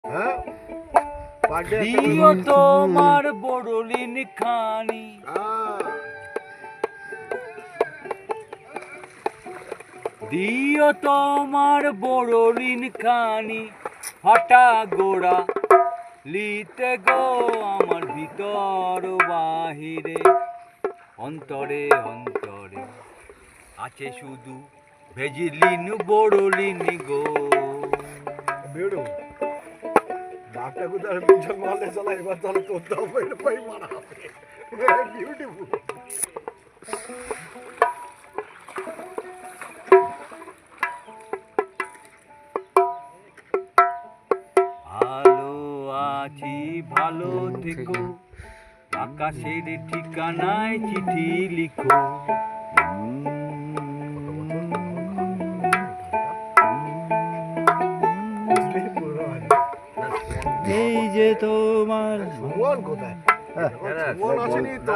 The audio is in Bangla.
হ্যাঁ দিও তোমার বড়লিন খানি দিও তোমার বড়লিন খানি ফাটা গোড়া লিতে গো আমার ভিতর বাহিরে অন্তরে অন্তরে আছে শুধু ভেজিলিন বড়লিন গো বেড়ো ডাকটা কোথায় পিছন মারলে চলা এবার তাহলে তোর দাও পাই মারা হবে বিউটিফুল ভালো আছি ভালো থেকো আকাশের ঠিকানায় চিঠি লিখো এই যে তোমার ভগবান কোথায় ভগবান আসেনি তো